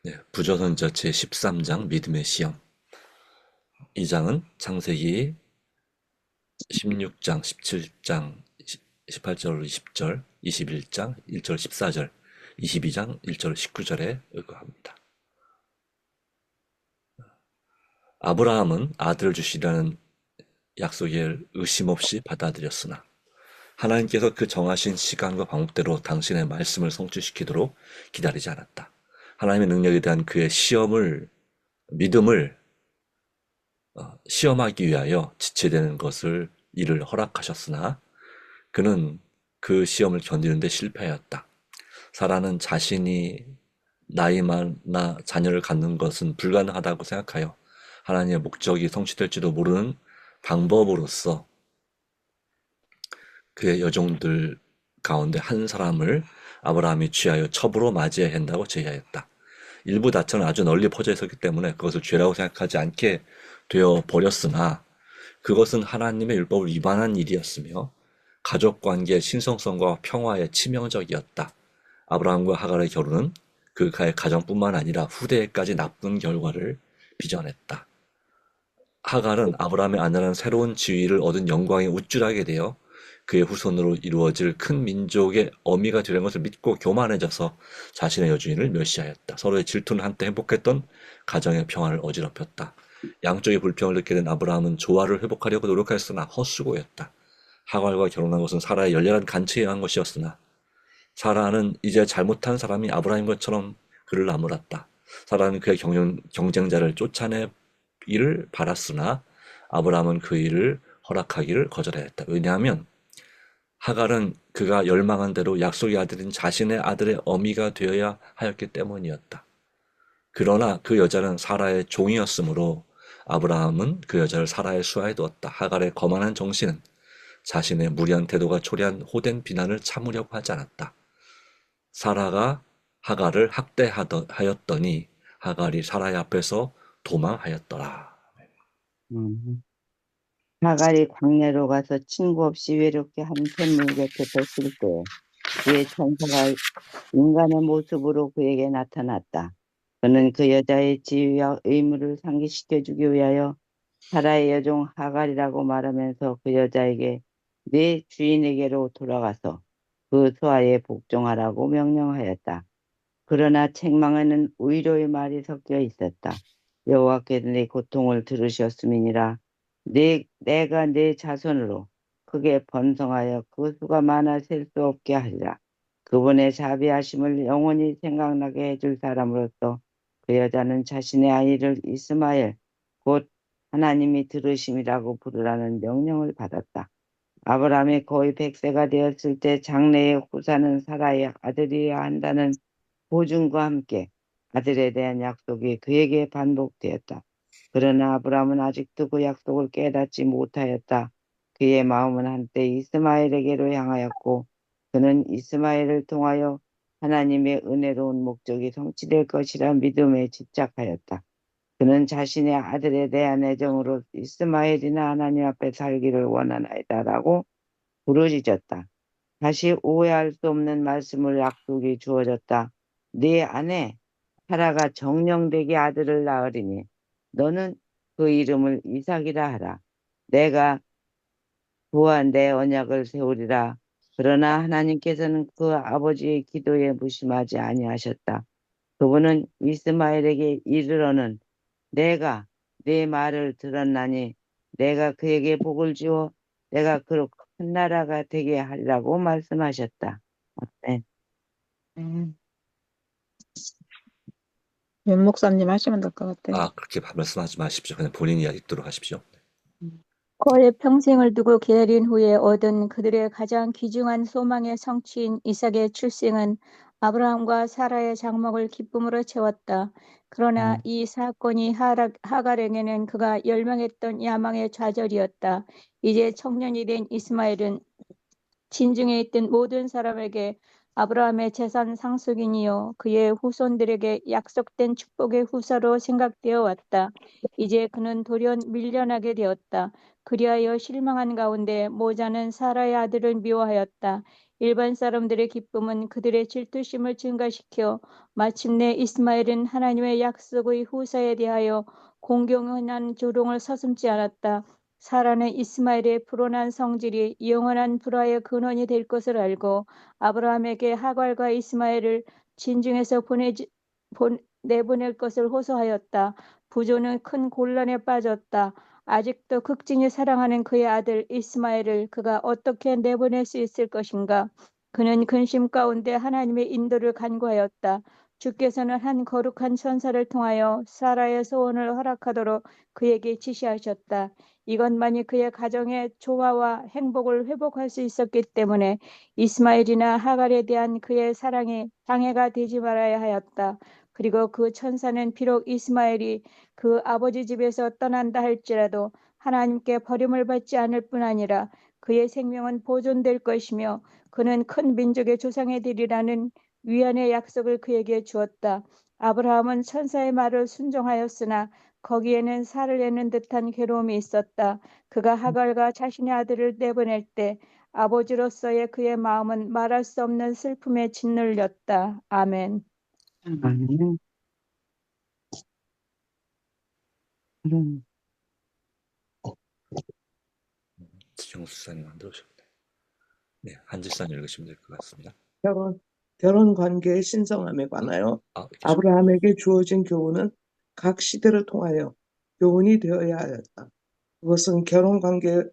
네, 부조선저 제13장 믿음의 시험. 이 장은 창세기 16장, 17장, 18절, 20절, 21장, 1절, 14절, 22장, 1절, 19절에 의거합니다. 아브라함은 아들을 주시라는 약속을 의심 없이 받아들였으나 하나님께서 그 정하신 시간과 방법대로 당신의 말씀을 성취시키도록 기다리지 않았다. 하나님의 능력에 대한 그의 믿음을 시험하기 위하여 지체되는 것을 이를 허락하셨으나 그는 그 시험을 견디는 데 실패하였다. 사라는 자신이 나이 많아 자녀를 갖는 것은 불가능하다고 생각하여 하나님의 목적이 성취될지도 모르는 방법으로서 그의 여종들 가운데 한 사람을 아브라함이 취하여 첩으로 맞이해야 한다고 제의하였다. 일부 다처는 아주 널리 퍼져 있었기 때문에 그것을 죄라고 생각하지 않게 되어 버렸으나 그것은 하나님의 율법을 위반한 일이었으며 가족관계의 신성성과 평화에 치명적이었다. 아브라함과 하갈의 결혼은 그의 가정뿐만 아니라 후대에까지 나쁜 결과를 빚어냈다. 하갈은 아브라함의 아내라는 새로운 지위를 얻은 영광에 우쭐하게 되어 그의 후손으로 이루어질 큰 민족의 어미가 되는 것을 믿고 교만해져서 자신의 여주인을 멸시하였다. 서로의 질투는 한때 행복했던 가정의 평화를 어지럽혔다. 양쪽의 불평을 느끼게 된 아브라함은 조화를 회복하려고 노력하였으나 헛수고였다. 하갈과 결혼한 것은 사라의 열렬한 간치에 의한 것이었으나 사라는 이제 잘못한 사람이 아브라함인 것처럼 그를 나무랐다. 사라는 그의 경쟁자를 쫓아내기를 바랐으나 아브라함은 그 일을 허락하기를 거절하였다. 왜냐하면 하갈은 그가 열망한 대로 약속의 아들인 자신의 아들의 어미가 되어야 하였기 때문이었다. 그러나 그 여자는 사라의 종이었으므로 아브라함은 그 여자를 사라의 수하에 두었다. 하갈의 거만한 정신은 자신의 무리한 태도가 초래한 호된 비난을 참으려고 하지 않았다. 사라가 하갈을 학대하였더니 하갈이 사라의 앞에서 도망하였더라. 음. 하갈이 광야로 가서 친구 없이 외롭게 한 샘물 곁에 섰을 때 그의 천사가 인간의 모습으로 그에게 나타났다. 그는 그 여자의 지위와 의무를 상기시켜주기 위하여 사라의 여종 하갈이라고 말하면서 그 여자에게 네 주인에게로 돌아가서 그 소아에 복종하라고 명령하였다. 그러나 책망에는 위로의 말이 섞여 있었다. 여호와께서 네 고통을 들으셨음이니라. 내가 네 자손으로 크게 번성하여 그 수가 많아 셀 수 없게 하리라. 그분의 자비하심을 영원히 생각나게 해줄 사람으로서 그 여자는 자신의 아이를 이스마엘 곧 하나님이 들으심이라고 부르라는 명령을 받았다. 아브라함이 거의 100세가 되었을 때 장래의 후사는 사라의 아들이어야 한다는 보증과 함께 아들에 대한 약속이 그에게 반복되었다. 그러나 아브라함은 아직도 그 약속을 깨닫지 못하였다. 그의 마음은 한때 이스마엘에게로 향하였고 그는 이스마엘을 통하여 하나님의 은혜로운 목적이 성취될 것이라 믿음에 집착하였다. 그는 자신의 아들에 대한 애정으로 이스마엘이나 하나님 앞에 살기를 원하나이다라고 부르짖었다. 다시 오해할 수 없는 말씀을 약속이 주어졌다. 네 아내 사라가 정령되게 아들을 낳으리니 너는 그 이름을 이삭이라 하라. 내가 그와 내 언약을 세우리라. 그러나 하나님께서는 그 아버지의 기도에 무심하지 아니하셨다. 그분은 이스마엘에게 이르러는 내가 네 말을 들었나니 내가 그에게 복을 주어 내가 그로 큰 나라가 되게 하리라고 말씀하셨다. 아멘. 윤 목사님 하시면 될 것 같아요. 그렇게 말씀하지 마십시오. 그냥 본인 이야기 듣도록 하십시오. 그의 평생을 두고 기다린 후에 얻은 그들의 가장 귀중한 소망의 성취인 이삭의 출생은 아브라함과 사라의 장막을 기쁨으로 채웠다. 그러나 이 사건이 하갈에게는 그가 열망했던 야망의 좌절이었다. 이제 청년이 된 이스마엘은 진중에 있던 모든 사람에게 아브라함의 재산 상속인이요 그의 후손들에게 약속된 축복의 후사로 생각되어 왔다. 이제 그는 돌연 밀려나게 되었다. 그리하여 실망한 가운데 모자는 사라의 아들을 미워하였다. 일반 사람들의 기쁨은 그들의 질투심을 증가시켜 마침내 이스마엘은 하나님의 약속의 후사에 대하여 공경한 조롱을 서슴지 않았다. 사라는 이스마엘의 불온한 성질이 영원한 불화의 근원이 될 것을 알고 아브라함에게 하갈과 이스마엘을 진중에서 내보낼 것을 호소하였다. 부조는 큰 곤란에 빠졌다. 아직도 극진히 사랑하는 그의 아들 이스마엘을 그가 어떻게 내보낼 수 있을 것인가? 그는 근심 가운데 하나님의 인도를 간구하였다. 주께서는 한 거룩한 천사를 통하여 사라의 소원을 허락하도록 그에게 지시하셨다. 이것만이 그의 가정의 조화와 행복을 회복할 수 있었기 때문에 이스마엘이나 하갈에 대한 그의 사랑이 방해가 되지 말아야 하였다. 그리고 그 천사는 비록 이스마엘이 그 아버지 집에서 떠난다 할지라도 하나님께 버림을 받지 않을 뿐 아니라 그의 생명은 보존될 것이며 그는 큰 민족의 조상이 되리라는 위안의 약속을 그에게 주었다. 아브라함은 천사의 말을 순종하였으나 거기에는 살을 내는 듯한 괴로움이 있었다. 그가 하갈과 자신의 아들을 내보낼 때 아버지로서의 그의 마음은 말할 수 없는 슬픔에 짓눌렸다. 아멘. 아멘. 그럼 지정수사님 안 들으셨네. 네, 한지사님 읽으시면 될 것 같습니다. 결혼 관계의 신성함에 관하여 계십니다. 아브라함에게 주어진 교훈은 각 시대를 통하여 교훈이 되어야 하였다. 그것은 결혼 관계의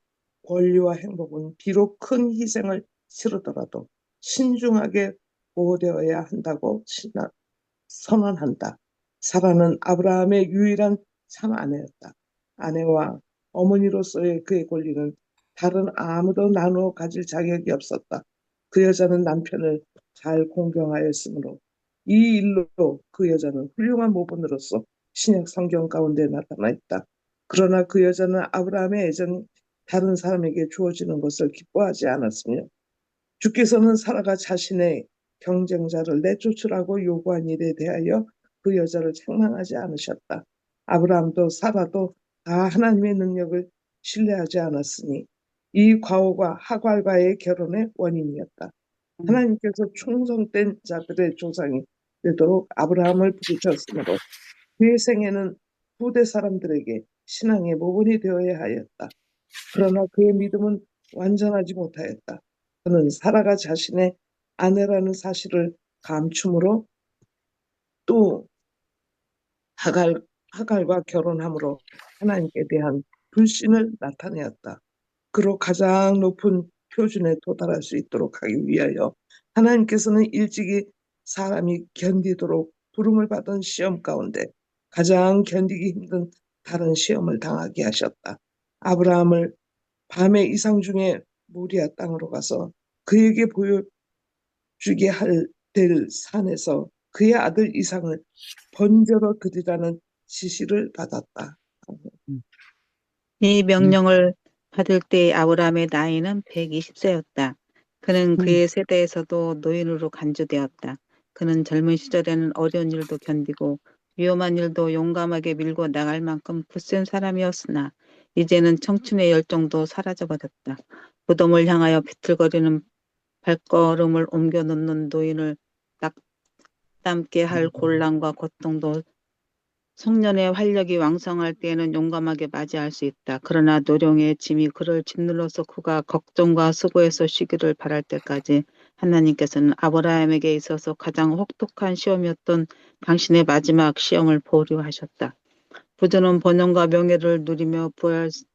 권리와 행복은 비록 큰 희생을 치르더라도 신중하게 보호되어야 한다고 선언한다. 사라는 아브라함의 유일한 참 아내였다. 아내와 어머니로서의 그의 권리는 다른 아무도 나누어 가질 자격이 없었다. 그 여자는 남편을 잘 공경하였으므로 이 일로 그 여자는 훌륭한 모본으로서 신약 성경 가운데 나타나 있다. 그러나 그 여자는 아브라함의 애정이 다른 사람에게 주어지는 것을 기뻐하지 않았으며 주께서는 사라가 자신의 경쟁자를 내쫓으라고 요구한 일에 대하여 그 여자를 책망하지 않으셨다. 아브라함도 사라도 다 하나님의 능력을 신뢰하지 않았으니 이 과오가 하갈과의 결혼의 원인이었다. 하나님께서 충성된 자들의 조상이 되도록 아브라함을 부르셨으므로 그의 생애는 후대 사람들에게 신앙의 모본이 되어야 하였다. 그러나 그의 믿음은 완전하지 못하였다. 그는 사라가 자신의 아내라는 사실을 감춤으로 또 하갈과 결혼함으로 하나님께 대한 불신을 나타내었다. 그로 가장 높은 표준에 도달할 수 있도록 하기 위하여 하나님께서는 일찍이 사람이 견디도록 부름을 받은 시험 가운데 가장 견디기 힘든 다른 시험을 당하게 하셨다. 아브라함을 밤의 이상 중에 모리아 땅으로 가서 그에게 보여주게 될 산에서 그의 아들 이상을 번제로 드리라는 지시를 받았다. 이 명령을 받을 때 아브라함의 나이는 120세였다. 그는 그의 세대에서도 노인으로 간주되었다. 그는 젊은 시절에는 어려운 일도 견디고 위험한 일도 용감하게 밀고 나갈 만큼 굳센 사람이었으나 이제는 청춘의 열정도 사라져버렸다. 무덤을 향하여 비틀거리는 발걸음을 옮겨 놓는 노인을 낙담케 할 곤란과 고통도 청년의 활력이 왕성할 때에는 용감하게 맞이할 수 있다. 그러나 노령의 짐이 그를 짓눌러서 그가 걱정과 수고에서 쉬기를 바랄 때까지 하나님께서는 아브라함에게 있어서 가장 혹독한 시험이었던 당신의 마지막 시험을 보류하셨다. 부자는 번영과 명예를 누리며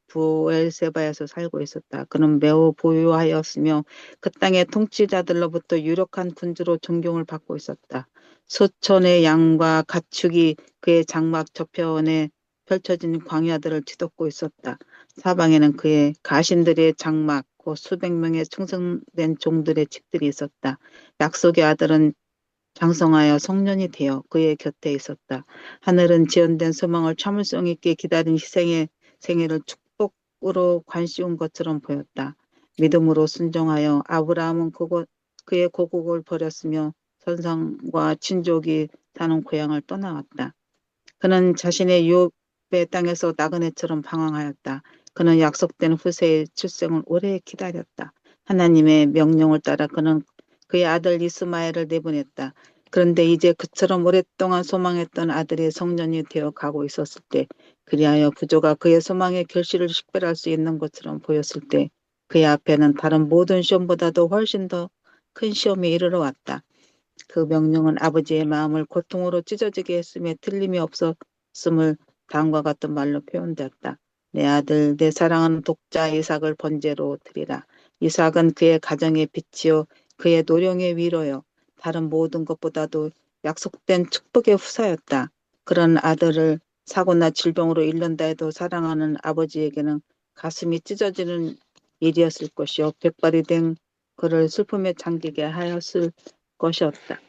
부엘세바에서 살고 있었다. 그는 매우 부유하였으며 그 땅의 통치자들로부터 유력한 군주로 존경을 받고 있었다. 수천의 양과 가축이 그의 장막 저편에 펼쳐진 광야들을 뒤덮고 있었다. 사방에는 그의 가신들의 장막, 곧 수백 명의 충성된 종들의 집들이 있었다. 약속의 아들은 장성하여 성년이 되어 그의 곁에 있었다. 하늘은 지연된 소망을 참을성 있게 기다린 희생의 생애를 축복으로 관씌운 것처럼 보였다. 믿음으로 순종하여 아브라함은 그의 고국을 버렸으며 선상과 친족이 사는 고향을 떠나왔다. 그는 자신의 유업의 땅에서 나그네처럼 방황하였다. 그는 약속된 후세의 출생을 오래 기다렸다. 하나님의 명령을 따라 그는 그의 아들 이스마엘을 내보냈다. 그런데 이제 그처럼 오랫동안 소망했던 아들이 성년이 되어 가고 있었을 때, 그리하여 부조가 그의 소망의 결실을 식별할 수 있는 것처럼 보였을 때, 그의 앞에는 다른 모든 시험보다도 훨씬 더 큰 시험이 이르러 왔다. 그 명령은 아버지의 마음을 고통으로 찢어지게 했음에 틀림이 없었음을 다음과 같은 말로 표현되었다. 내 아들, 내 사랑하는 독자 이삭을 번제로 드리라. 이삭은 그의 가정의 빛이요, 그의 노령의 위로요, 다른 모든 것보다도 약속된 축복의 후사였다. 그런 아들을 사고나 질병으로 잃는다 해도 사랑하는 아버지에게는 가슴이 찢어지는 일이었을 것이요, 백발이 된 그를 슬픔에 잠기게 하였을 것이었다.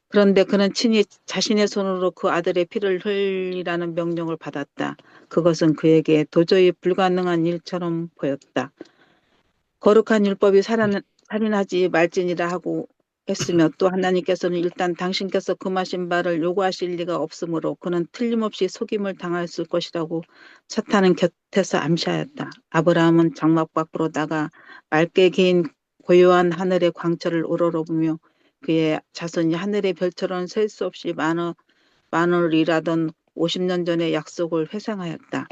그런데 그는 친히 자신의 손으로 그 아들의 피를 흘리라는 명령을 받았다. 그것은 그에게 도저히 불가능한 일처럼 보였다. 거룩한 율법이 살인하지 말지니라 하고 했으며 또 하나님께서는 일단 당신께서 금하신 바를 요구하실 리가 없으므로 그는 틀림없이 속임을 당했을 것이라고 사탄은 곁에서 암시하였다. 아브라함은 장막 밖으로 나가 맑게 개인 고요한 하늘의 광철을 우러러보며 그의 자손이 하늘의 별처럼 셀 수 없이 많으리라던 50년 전의 약속을 회상하였다.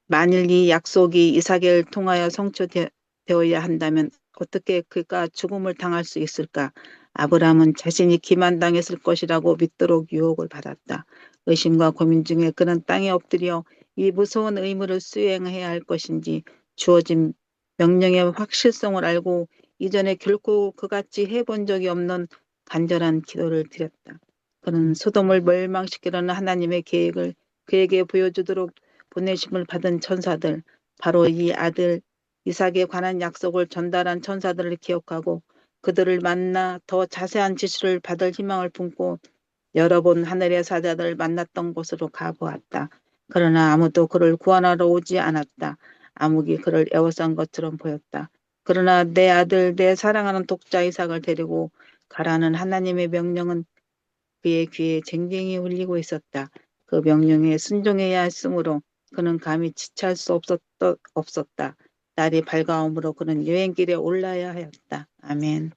만일 이 약속이 이삭을 통하여 성취되어야 한다면 어떻게 그가 죽음을 당할 수 있을까? 아브라함은 자신이 기만당했을 것이라고 믿도록 유혹을 받았다. 의심과 고민 중에 그는 땅에 엎드려 이 무서운 의무를 수행해야 할 것인지 주어진 명령의 확실성을 알고 이전에 결코 그같이 해본 적이 없는 간절한 기도를 드렸다. 그는 소돔을 멸망시키려는 하나님의 계획을 그에게 보여주도록 보내심을 받은 천사들, 바로 이 아들 이삭에 관한 약속을 전달한 천사들을 기억하고 그들을 만나 더 자세한 지시를 받을 희망을 품고 여러 번 하늘의 사자들을 만났던 곳으로 가보았다. 그러나 아무도 그를 구원하러 오지 않았다. 암흑이 그를 애워싼 것처럼 보였다. 그러나 내 아들, 내 사랑하는 독자 이삭을 데리고 가라는 하나님의 명령은 그의 귀에 쟁쟁이 울리고 있었다. 그 명령에 순종해야 했으므로 그는 감히 지체할 수 없었다. 날이 밝아오므로 그는 여행길에 올라야 하였다. 아멘.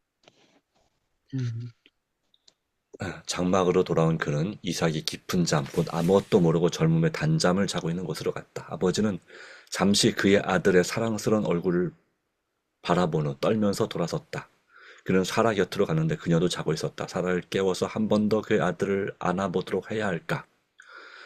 장막으로 돌아온 그는 이삭이 깊은 잠, 곧 아무것도 모르고 젊음의 단잠을 자고 있는 곳으로 갔다. 아버지는 잠시 그의 아들의 사랑스러운 얼굴을 바라본 후 떨면서 돌아섰다. 그는 사라 곁으로 갔는데 그녀도 자고 있었다. 사라를 깨워서 한 번 더 그의 아들을 안아보도록 해야 할까?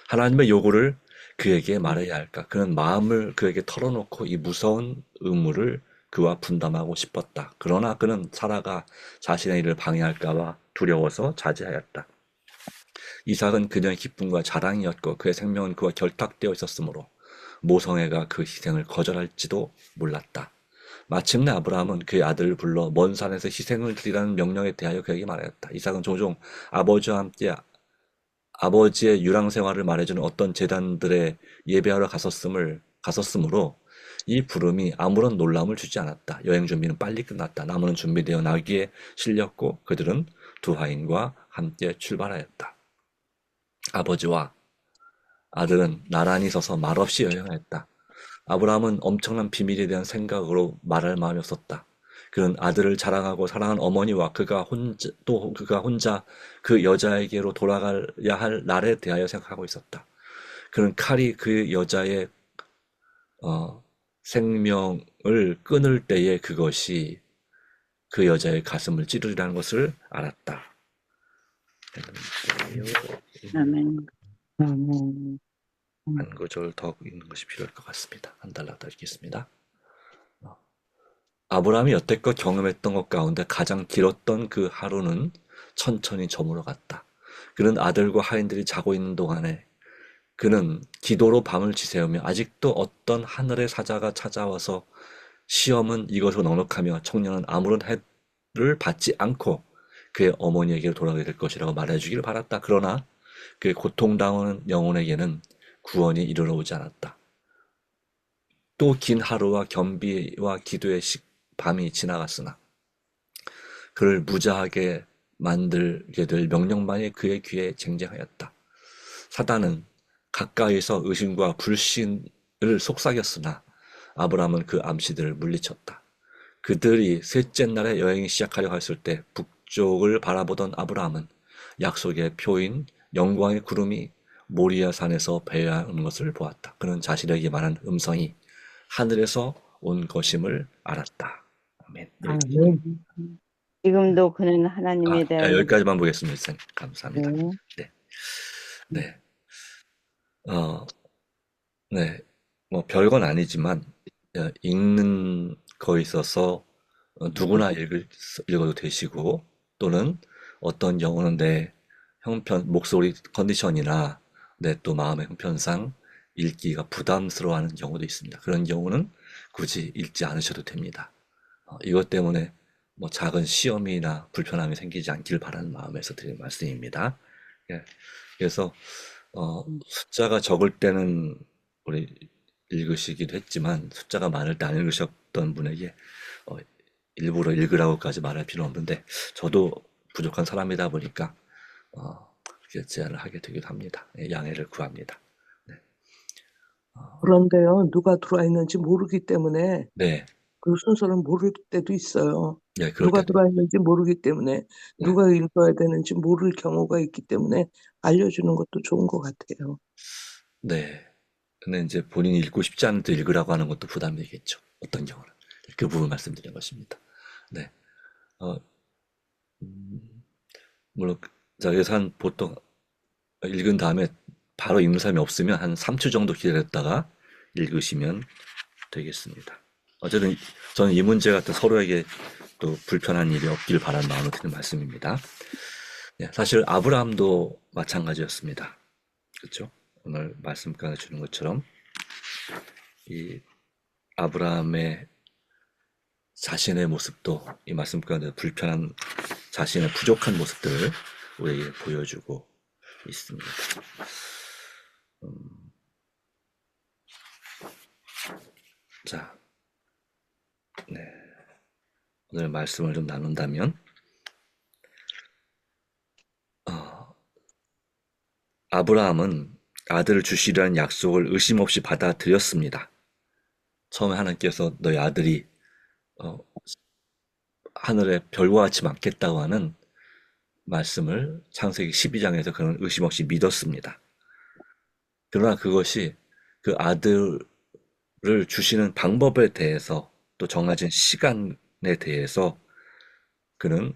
하나님의 요구를 그에게 말해야 할까? 그는 마음을 그에게 털어놓고 이 무서운 의무를 그와 분담하고 싶었다. 그러나 그는 사라가 자신의 일을 방해할까봐 두려워서 자제하였다. 이삭은 그녀의 기쁨과 자랑이었고 그의 생명은 그와 결탁되어 있었으므로 모성애가 그 희생을 거절할지도 몰랐다. 마침내 아브라함은 그의 아들을 불러 먼 산에서 희생을 드리라는 명령에 대하여 그에게 말하였다. 이삭은 종종 아버지와 함께 아버지의 유랑 생활을 말해주는 어떤 제단들에 예배하러 갔었으므로 이 부름이 아무런 놀람을 주지 않았다. 여행 준비는 빨리 끝났다. 나무는 준비되어 나귀에 실렸고 그들은 두 하인과 함께 출발하였다. 아버지와 아들은 나란히 서서 말없이 여행하였다. 아브라함은 엄청난 비밀에 대한 생각으로 말할 마음이 없었다. 그는 아들을 자랑하고 사랑한 어머니와 그가 혼자 그 여자에게로 돌아가야 할 날에 대하여 생각하고 있었다. 그는 칼이 그 여자의 생명을 끊을 때에 그것이 그 여자의 가슴을 찌르리라는 것을 알았다. 아멘. 아멘. 한 구절 더 읽는 것이 필요할 것 같습니다. 한 달러 더 읽겠습니다. 아브라함이 여태껏 경험했던 것 가운데 가장 길었던 그 하루는 천천히 저물어 갔다. 그는 아들과 하인들이 자고 있는 동안에 그는 기도로 밤을 지새우며 아직도 어떤 하늘의 사자가 찾아와서 시험은 이것으로 넉넉하며 청년은 아무런 해를 받지 않고 그의 어머니에게로 돌아가게 될 것이라고 말해주길 바랐다. 그러나 그의 고통당하는 영혼에게는 구원이 이르러 오지 않았다. 또 긴 하루와 겸비와 기도의 밤이 지나갔으나 그를 무자하게 만들게 될 명령만이 그의 귀에 쟁쟁하였다. 사단은 가까이서 의심과 불신을 속삭였으나 아브라함은 그 암시들을 물리쳤다. 그들이 셋째 날에 여행이 시작하려고 했을 때 북쪽을 바라보던 아브라함은 약속의 표인 영광의 구름이 모리아 산에서 배회하는 것을 보았다. 그는 자신에게 말한 음성이 하늘에서 온 것임을 알았다. 아멘. 아멘. 지금도 그는 하나님에 대하여 여기까지만 보겠습니다. 선생님. 감사합니다. 네, 네, 네, 어, 네, 뭐 별건 아니지만 읽는 거에 있어서 누구나 읽어도 되시고 또는 어떤 경우는 내 목소리 컨디션이나 내 또 마음의 형편상 읽기가 부담스러워하는 경우도 있습니다. 그런 경우는 굳이 읽지 않으셔도 됩니다. 이것 때문에 뭐 작은 시험이나 불편함이 생기지 않길 바라는 마음에서 드리는 말씀입니다. 예, 그래서 숫자가 적을 때는 우리 읽으시기도 했지만 숫자가 많을 때 안 읽으셨던 분에게 어, 일부러 읽으라고까지 말할 필요는 없는데 저도 부족한 사람이다 보니까 그렇게 제안을 하게 되기도 합니다. 예, 양해를 구합니다. 네, 그런데요, 누가 들어와 있는지 모르기 때문에 네, 그 순서를 모를 때도 있어요. 네, 그럴 누가 때도 들어와 있는지 모르기 때문에 네, 누가 읽어야 되는지 모를 경우가 있기 때문에 알려주는 것도 좋은 것 같아요. 네. 근데 이제 본인이 읽고 싶지 않은데 읽으라고 하는 것도 부담이겠죠. 어떤 경우는 그 부분 말씀드린 것입니다. 네, 어, 음, 물론 자 그래서 한 보통 읽은 다음에 바로 읽는 사람이 없으면 한 3초 정도 기다렸다가 읽으시면 되겠습니다. 어쨌든 저는 이 문제 같은 서로에게 또 불편한 일이 없길 바라는 마음으로 드리는 말씀입니다. 네, 사실 아브라함도 마찬가지였습니다. 그렇죠? 오늘 말씀까지 주는 것처럼 이 아브라함의 자신의 모습도 이 말씀 가운데 불편한 자신의 부족한 모습들을 우리에게 보여주고 있습니다. 자, 네. 오늘 말씀을 좀 나눈다면, 아브라함은 아들을 주시라는 약속을 의심 없이 받아들였습니다. 처음에 하나님께서 너희 아들이 어, 하늘의 별과 같이 많겠다고 하는 말씀을 창세기 12장에서 그는 의심 없이 믿었습니다. 그러나 그것이 그 아들을 주시는 방법에 대해서 또 정해진 시간에 대해서 그는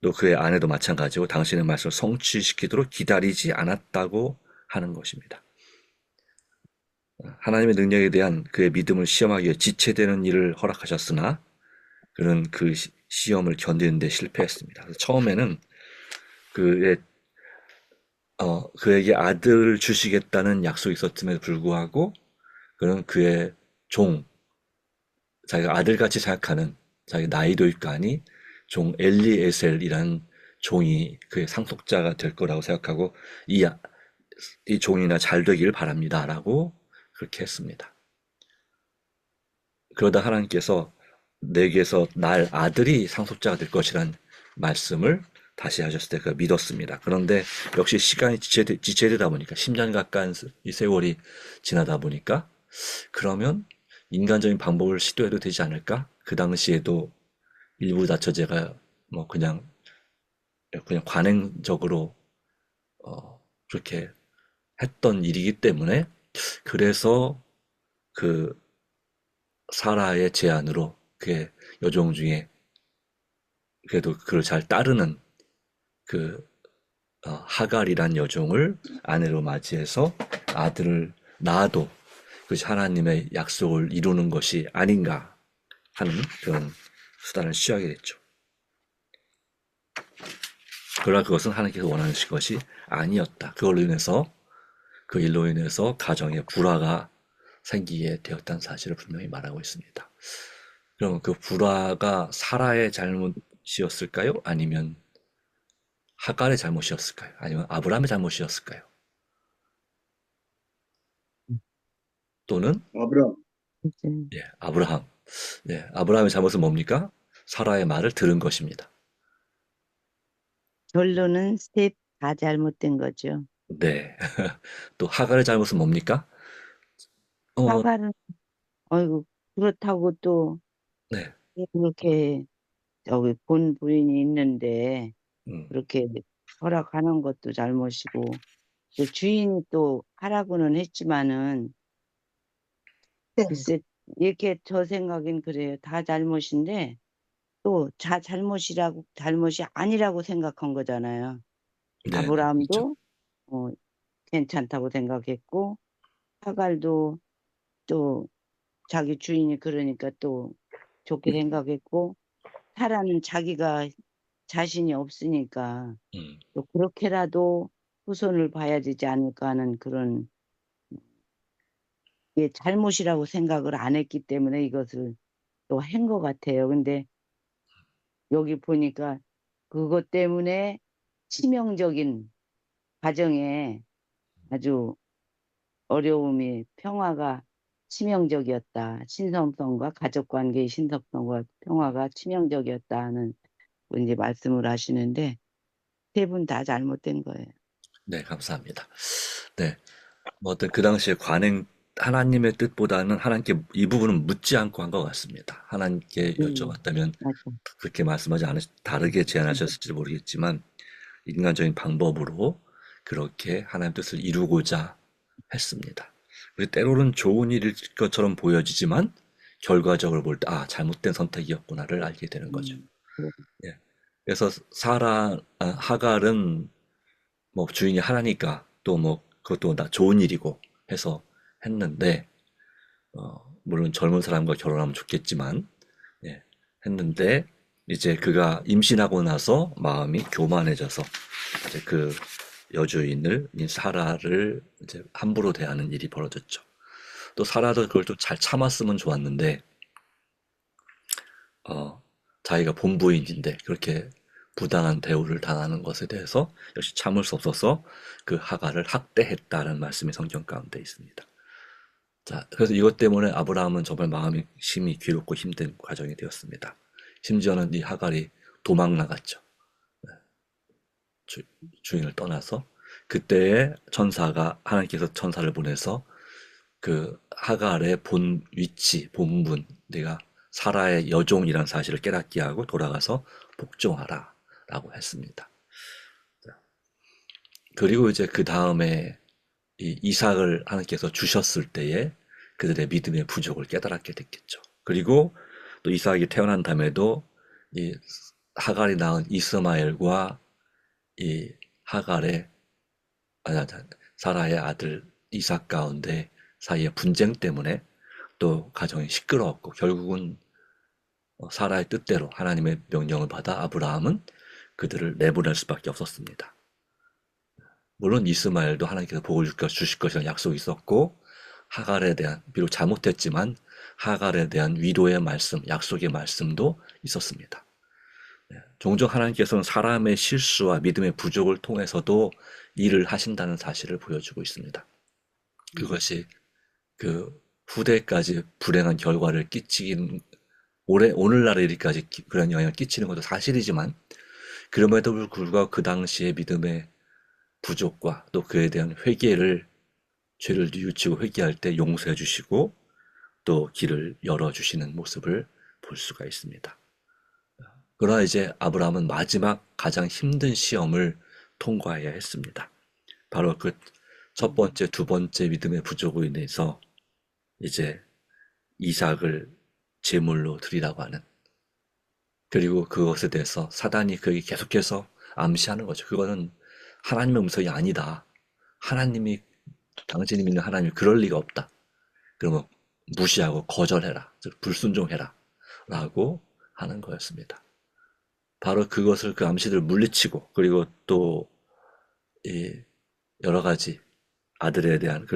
또 그의 아내도 마찬가지고 당신의 말씀을 성취시키도록 기다리지 않았다고 하는 것입니다. 하나님의 능력에 대한 그의 믿음을 시험하기 위해 지체되는 일을 허락하셨으나 그는 그 시험을 견디는 데 실패했습니다. 그래서 처음에는 그에게 아들을 주시겠다는 약속이 있었음에도 불구하고 그는 그의 자기가 아들같이 생각하는 자기 나이도 있가니 종 엘리에셀이라는 종이 그의 상속자가 될 거라고 생각하고 이 종이나 잘 되길 바랍니다라고 그렇게 했습니다. 그러다 하나님께서 내게서 날 아들이 상속자가 될 것이란 말씀을 다시 하셨을 때 그가 믿었습니다. 그런데 역시 시간이 지체되다 보니까 10년 가까운 이 세월이 지나다 보니까 그러면 인간적인 방법을 시도해도 되지 않을까? 그 당시에도 일부 다처제가 뭐 그냥 관행적으로 그렇게 했던 일이기 때문에 그래서 그 사라의 제안으로 그의 여종 중에 그래도 그를 잘 따르는 그 하갈이란 여종을 아내로 맞이해서 아들을 낳아도 그것이 하나님의 약속을 이루는 것이 아닌가 하는 그런 수단을 취하게 됐죠. 그러나 그것은 하나님께서 원하는 것이 아니었다. 그 일로 인해서 가정에 불화가 생기게 되었다는 사실을 분명히 말하고 있습니다. 그럼 그 불화가 사라의 잘못이었을까요? 아니면 하갈의 잘못이었을까요? 아니면 아브라함의 잘못이었을까요? 또는 아브라함. 아브라함. 아브라함의 잘못은 뭡니까? 사라의 말을 들은 것입니다. 결론은 셋 다 잘못된 거죠. 네. 또 하갈의 잘못은 뭡니까? 어, 하갈은 어이구 그렇다고 또 네. 그렇게 저기 본 부인이 있는데 음, 그렇게 허락하는 것도 잘못이고 또 주인이 또 하라고는 했지만은 네. 글쎄 이렇게 저 생각엔 그래요. 다 잘못인데 또 잘못이 아니라고 생각한 거잖아요. 네, 네, 그렇죠. 아브라함도 어, 괜찮다고 생각했고 하갈도 또 자기 주인이 그러니까 또 좋게 생각했고 사라는 자기가 자신이 없으니까 음, 또 그렇게라도 후손을 봐야 되지 않을까 하는 그런 게 잘못이라고 생각을 안 했기 때문에 이것을 또 한 것 같아요. 근데 여기 보니까 그것 때문에 치명적인 가정에 아주 어려움이 평화가 치명적이었다. 신성성과 가족 관계의 신성성과 평화가 치명적이었다는 이제 말씀을 하시는데 세 분 다 잘못된 거예요. 네, 감사합니다. 네, 뭐 어떤 그 당시에 하나님의 뜻보다는 하나님께 이 부분은 묻지 않고 한 것 같습니다. 하나님께 여쭤봤다면 맞아. 그렇게 말씀하지 다르게 제안하셨을지 모르겠지만 인간적인 방법으로 그렇게 하나님 뜻을 이루고자 했습니다. 그리고 때로는 좋은 일일 것처럼 보여지지만 결과적으로 볼 때, 아, 잘못된 선택이었구나를 알게 되는 거죠. 그래. 예. 그래서 하갈은 뭐 주인이 하나니까 또 뭐 그것도 좋은 일이고 해서 했는데, 물론 젊은 사람과 결혼하면 좋겠지만, 예, 했는데, 이제 그가 임신하고 나서 마음이 교만해져서 이제 그 여주인을, 이 사라를 이제 함부로 대하는 일이 벌어졌죠. 또 사라도 그걸 좀 잘 참았으면 좋았는데, 어, 자기가 본부인인데 그렇게 부당한 대우를 당하는 것에 대해서 역시 참을 수 없어서 그 하갈을 학대했다는 말씀이 성경 가운데 있습니다. 자, 그래서 이것 때문에 아브라함은 정말 마음이 심히 괴롭고 힘든 과정이 되었습니다. 심지어는 이 하갈이 도망 나갔죠. 주, 주인을 떠나서 그때에 하나님께서 천사를 보내서 그 하갈의 본 위치, 본분, 네가 사라의 여종이란 사실을 깨닫게 하고 돌아가서 복종하라 라고 했습니다. 그리고 이제 그 다음에 이 이삭을 하나님께서 주셨을 때에 그들의 믿음의 부족을 깨달았게 됐겠죠. 그리고 또 이삭이 태어난 다음에도 이 하갈이 낳은 이스마엘과 이 하갈의 사라의 아들 이삭 가운데 사이의 분쟁 때문에 또 가정이 시끄러웠고 결국은 사라의 뜻대로 하나님의 명령을 받아 아브라함은 그들을 내보낼 수밖에 없었습니다. 물론 이스마엘도 하나님께서 복을 주실 것이라는 약속이 있었고 하갈에 대한 비록 잘못했지만 하갈에 대한 위로의 말씀, 약속의 말씀도 있었습니다. 종종 하나님께서는 사람의 실수와 믿음의 부족을 통해서도 일을 하신다는 사실을 보여주고 있습니다. 그것이 그 후대까지 불행한 결과를 끼치긴 오늘날의 일까지 그런 영향을 끼치는 것도 사실이지만 그럼에도 불구하고 그 당시의 믿음의 부족과 또 그에 대한 죄를 뉘우치고 회개할 때 용서해 주시고 또 길을 열어 주시는 모습을 볼 수가 있습니다. 그러나 이제 아브라함은 마지막 가장 힘든 시험을 통과해야 했습니다. 바로 그 첫 번째, 두 번째 믿음의 부족으로 인해서 이제 이삭을 제물로 드리라고 하는, 그리고 그것에 대해서 사단이 그에게 계속해서 암시하는 거죠. 그거는 하나님의 음성이 아니다. 당신이 믿는 하나님이 그럴 리가 없다. 그러면 무시하고 거절해라. 즉 불순종해라. 라고 하는 거였습니다. 바로 그 암시들을 물리치고, 그리고 또 이 여러 가지 아들에 대한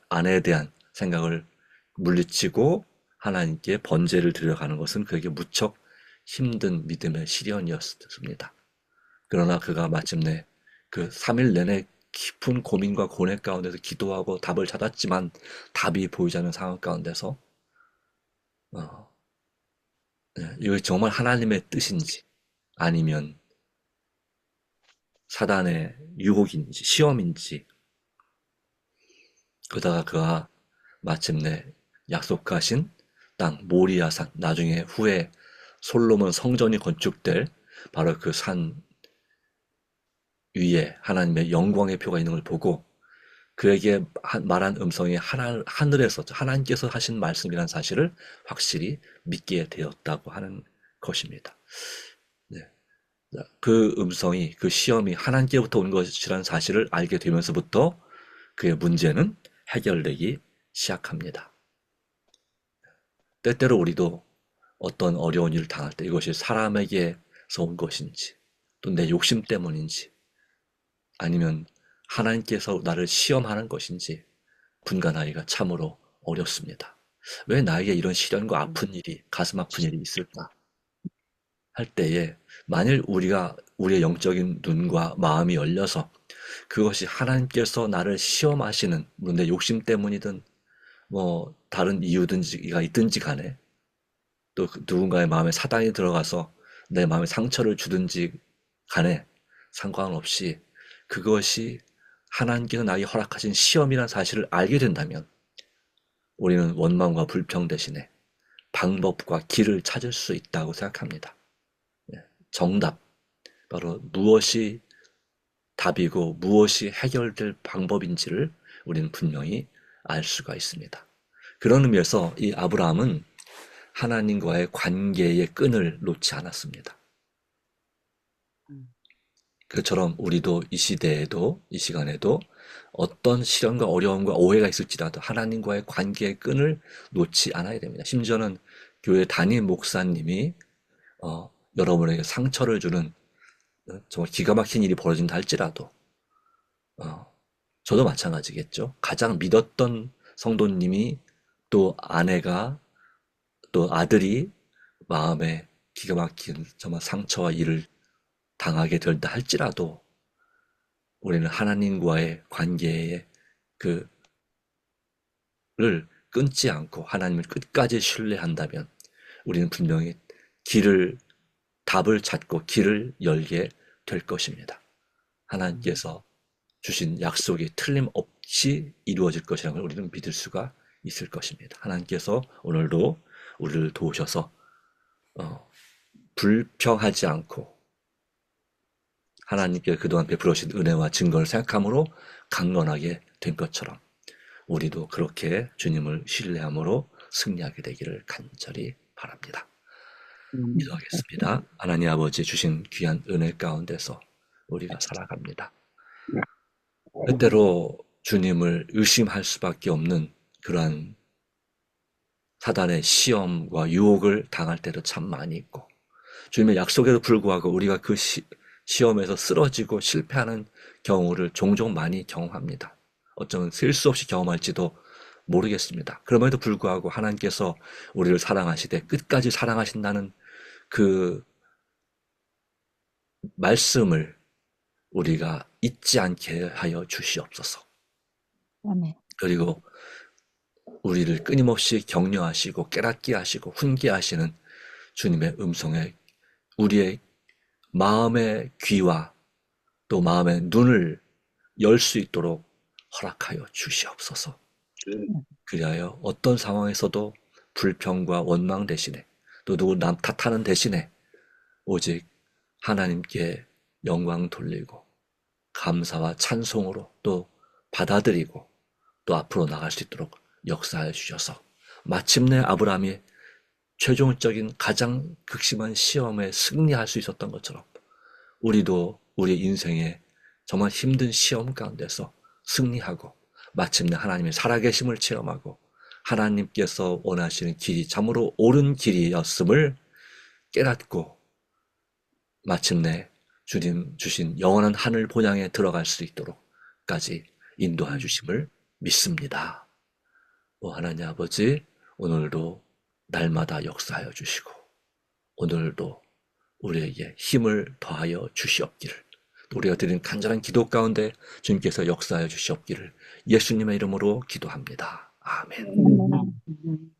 아내에 대한 생각을 물리치고 하나님께 번제를 드려가는 것은 그에게 무척 힘든 믿음의 시련이었습니다. 그러나 그가 마침내 그 3일 내내 깊은 고민과 고뇌 가운데서 기도하고 답을 찾았지만 답이 보이지 않는 상황 가운데서 어, 이거 정말 하나님의 뜻인지 아니면 사단의 유혹인지 시험인지, 그러다가 그가 마침내 약속하신 땅 모리아산, 나중에 후에 솔로몬 성전이 건축될 바로 그 산 위에 하나님의 영광의 표가 있는 걸 보고 그에게 말한 음성이 하늘에서 하나님께서 하신 말씀이라는 사실을 확실히 믿게 되었다고 하는 것입니다. 네. 그 음성이, 그 시험이 하나님께부터 온 것이라는 사실을 알게 되면서부터 그의 문제는 해결되기 시작합니다. 때때로 우리도 어떤 어려운 일을 당할 때 이것이 사람에게서 온 것인지 또 내 욕심 때문인지 아니면 하나님께서 나를 시험하는 것인지 분간하기가 참으로 어렵습니다. 왜 나에게 이런 시련과 아픈 일이, 가슴 아픈 일이 있을까? 할 때에 만일 우리의 영적인 눈과 마음이 열려서 그것이 하나님께서 나를 시험하시는, 물론 내 욕심 때문이든 뭐 다른 이유든지가 있든지 간에 또 누군가의 마음에 사단이 들어가서 내 마음에 상처를 주든지 간에 상관없이 그것이 하나님께서 나에게 허락하신 시험이라는 사실을 알게 된다면 우리는 원망과 불평 대신에 방법과 길을 찾을 수 있다고 생각합니다. 정답, 바로 무엇이 답이고 무엇이 해결될 방법인지를 우리는 분명히 알 수가 있습니다. 그런 의미에서 이 아브라함은 하나님과의 관계의 끈을 놓지 않았습니다. 그처럼 우리도 이 시대에도, 이 시간에도 어떤 시련과 어려움과 오해가 있을지라도 하나님과의 관계의 끈을 놓지 않아야 됩니다. 심지어는 교회 담임 목사님이 여러분에게 상처를 주는 정말 기가 막힌 일이 벌어진다 할지라도 저도 마찬가지겠죠. 가장 믿었던 성도님이 또 아내가 또 아들이 마음에 기가 막힌 정말 상처와 일을 당하게 된다 할지라도 우리는 하나님과의 관계에 그를 끊지 않고 하나님을 끝까지 신뢰한다면 우리는 분명히 답을 찾고 길을 열게 될 것입니다. 하나님께서 주신 약속이 틀림없이 이루어질 것이라는 걸 우리는 믿을 수가 있을 것입니다. 하나님께서 오늘도 우리를 도우셔서 불평하지 않고 하나님께 그동안 베풀어주신 은혜와 증거를 생각함으로 강건하게 된 것처럼 우리도 그렇게 주님을 신뢰함으로 승리하게 되기를 간절히 바랍니다. 기도하겠습니다. 하나님 아버지 주신 귀한 은혜 가운데서 우리가 살아갑니다. 때때로 주님을 의심할 수밖에 없는 그러한 사단의 시험과 유혹을 당할 때도 참 많이 있고 주님의 약속에도 불구하고 우리가 그 시험에서 쓰러지고 실패하는 경우를 종종 많이 경험합니다. 어쩌면 셀 수 없이 경험할지도 모르겠습니다. 그럼에도 불구하고 하나님께서 우리를 사랑하시되 끝까지 사랑하신다는 그 말씀을 우리가 잊지 않게 하여 주시옵소서. 아멘. 그리고 우리를 끊임없이 격려하시고 깨닫게 하시고 훈계하시는 주님의 음성에 우리의 마음의 귀와 또 마음의 눈을 열 수 있도록 허락하여 주시옵소서. 그리하여 어떤 상황에서도 불평과 원망 대신에 또 누구 남 탓하는 대신에 오직 하나님께 영광 돌리고 감사와 찬송으로 또 받아들이고 또 앞으로 나갈 수 있도록 역사해 주셔서 마침내 아브라함이 최종적인 가장 극심한 시험에 승리할 수 있었던 것처럼 우리도 우리 인생에 정말 힘든 시험 가운데서 승리하고 마침내 하나님의 살아계심을 체험하고 하나님께서 원하시는 길이 참으로 옳은 길이었음을 깨닫고 마침내 주님 주신 영원한 하늘 본향에 들어갈 수 있도록까지 인도해 주심을 믿습니다. 하나님 아버지 오늘도 날마다 역사하여 주시고 오늘도 우리에게 힘을 더하여 주시옵기를 우리가 드린 간절한 기도 가운데 주님께서 역사하여 주시옵기를 예수님의 이름으로 기도합니다. 아멘. 아멘.